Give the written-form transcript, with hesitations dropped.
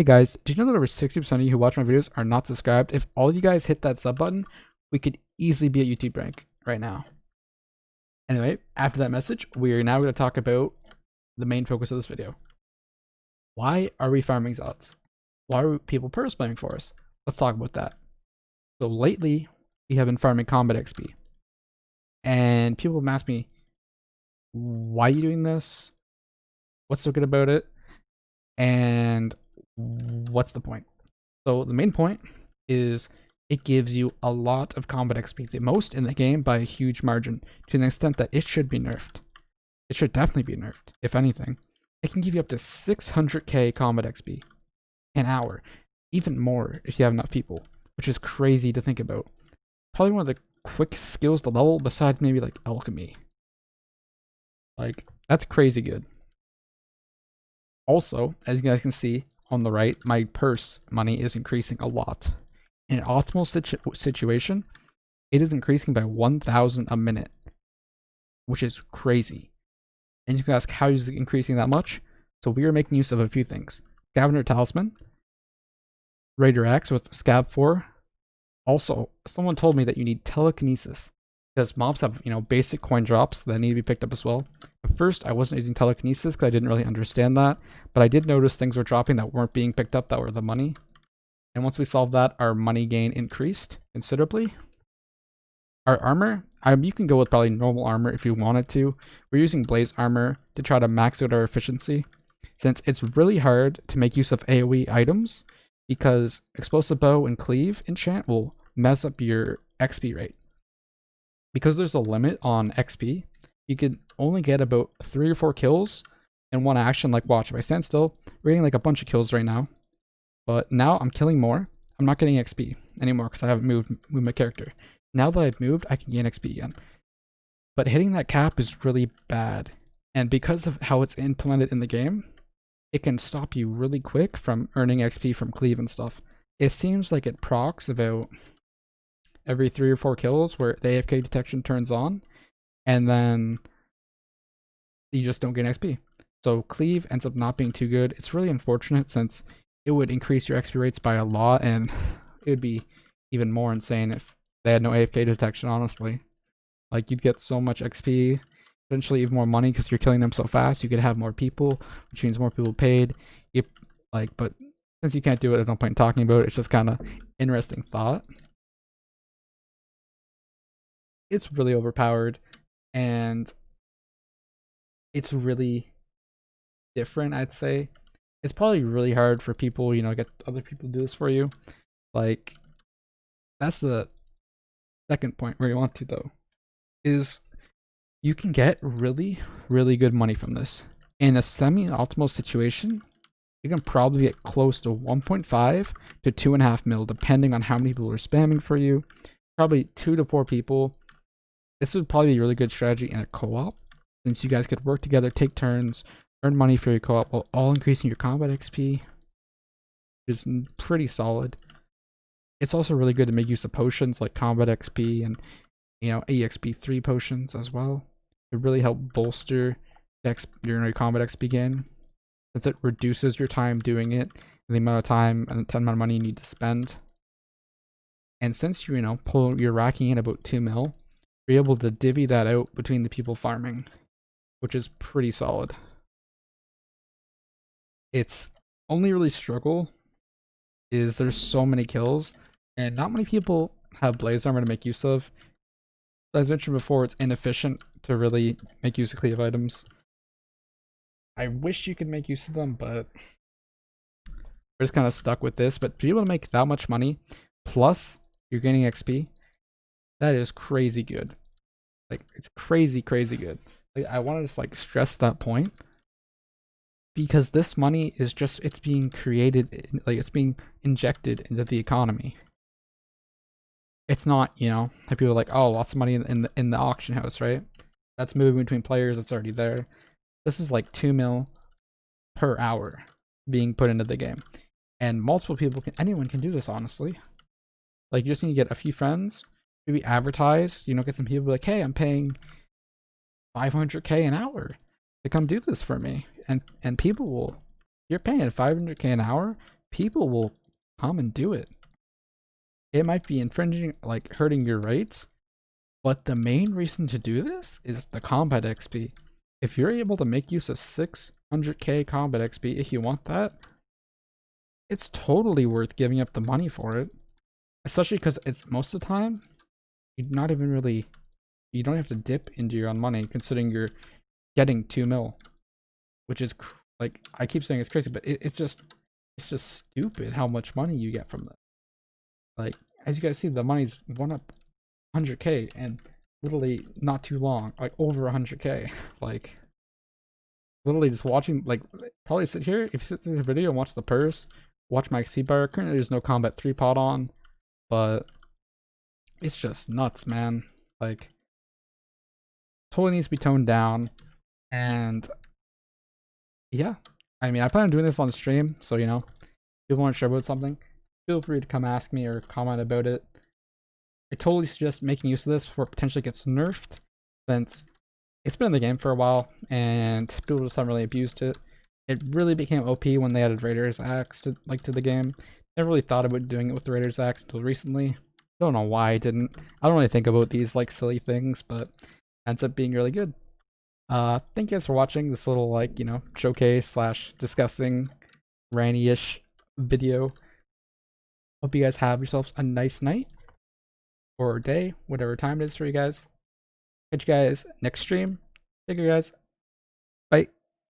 Hey guys, did you know that over 60% of you who watch my videos are not subscribed? If all you guys hit that sub button, we could easily be at YouTube rank right now. Anyway, after that message, we are now going to talk about the main focus of this video. Why are we farming Zots? Why are people purse spamming for us? Let's talk about that. So lately, we have been farming combat XP. And people have asked me, why are you doing this? What's so good about it? And what's the point? So the main point is it gives you a lot of combat XP, the most in the game by a huge margin, to the extent that it should be nerfed. It should definitely be nerfed, if anything. It can give you up to 600k combat XP an hour, even more if you have enough people, which is crazy to think about. Probably one of the quickest skills to level besides maybe like alchemy. Like, that's crazy good. Also, as you guys can see on the right, my purse money is increasing a lot. In an optimal situation, it is increasing by 1,000 a minute, which is crazy. And you can ask, how is it increasing that much? So we are making use of a few things. Scavenger Talisman, Raider Axe with Scab 4. Also, someone told me that you need telekinesis, because mobs have, basic coin drops that need to be picked up as well. At first, I wasn't using telekinesis because I didn't really understand that, but I did notice things were dropping that weren't being picked up that were the money. And once we solved that, our money gain increased considerably. Our armor, you can go with probably normal armor if you wanted to. We're using blaze armor to try to max out our efficiency, since it's really hard to make use of AoE items, because explosive bow and cleave enchant will mess up your XP rate. Because there's a limit on XP, you could only get about 3 or 4 kills in one action. Like, watch, if I stand still, we're getting like a bunch of kills right now. But now I'm killing more. I'm not getting XP anymore because I haven't moved my character. Now that I've moved, I can gain XP again. But hitting that cap is really bad. And because of how it's implemented in the game, it can stop you really quick from earning XP from cleave and stuff. It seems like it procs about every 3 or 4 kills where the AFK detection turns on, and then you just don't get XP. So cleave ends up not being too good. It's really unfortunate since it would increase your XP rates by a lot, and it would be even more insane if they had no AFK detection, honestly. Like, you'd get so much XP, potentially even more money because you're killing them so fast. You could have more people, which means more people paid. But since you can't do it, there's no point in talking about it. It's just kind of interesting thought. It's really overpowered, and it's really different, I'd say. It's probably really hard for people, get other people to do this for you. Like, that's the second point where you want to, though, is you can get really, really good money from this. In a semi-optimal situation, you can probably get close to 1.5 to 2.5 mil, depending on how many people are spamming for you. Probably 2 to 4 people. This would probably be a really good strategy in a co-op, since you guys could work together, take turns, earn money for your co-op while all increasing your combat XP. It's pretty solid. It's also really good to make use of potions like combat XP and EXP3 potions as well. It really help bolster your combat XP gain, since it reduces your time doing it and the amount of time and the amount of money you need to spend. And since you're racking in about 2 mil, you're able to divvy that out between the people farming, which is pretty solid. It's only really struggle is there's so many kills, and not many people have blaze armor to make use of. As I mentioned before, it's inefficient to really make use of cleave items. I wish you could make use of them, but we're just kind of stuck with this. But to be able to make that much money, plus you're gaining XP, that is crazy good. Like, it's crazy, crazy good. Like, I want to just stress that point, because this money is just, it's being created, it's being injected into the economy. It's not, like people are like, oh, lots of money in the auction house, right? That's moving between players, it's already there. This is like 2 mil per hour being put into the game. And multiple people anyone can do this, honestly. Like, you just need to get a few friends, maybe advertise, get some people like, hey, I'm paying 500k an hour to come do this for me. And people will, you're paying 500k an hour people will come and do it. It might be infringing, like hurting your rights, but the main reason to do this is the combat XP. If you're able to make use of 600k combat XP, if you want that, it's totally worth giving up the money for it. Especially because it's most of the time, you're not even really, you don't have to dip into your own money considering you're getting 2 mil, which is like, I keep saying it's crazy, but it's just stupid how much money you get from this. Like, as you guys see, the money's went up 100k and literally not too long, like over 100k. Like, literally just watching, like, probably sit here, if you sit through the video and watch the purse, watch my XP bar. Currently there's no combat 3 pot on, but it's just nuts, man. Like, totally needs to be toned down. And yeah, I mean, I plan on doing this on stream, so you know, if you want to share about something, feel free to come ask me or comment about it. I totally suggest making use of this before it potentially gets nerfed, since it's been in the game for a while and people just haven't really abused it. It really became OP when they added Raider's Axe to the game. Never really thought about doing it with the Raider's Axe until recently. Don't know why I didn't. I don't really think about these like silly things, but it ends up being really good. Thank you guys for watching this little, like, you know, showcase slash discussing rainy-ish video. Hope you guys have yourselves a nice night or day, whatever time it is for you guys. Catch you guys next stream. Take care, guys. Bye.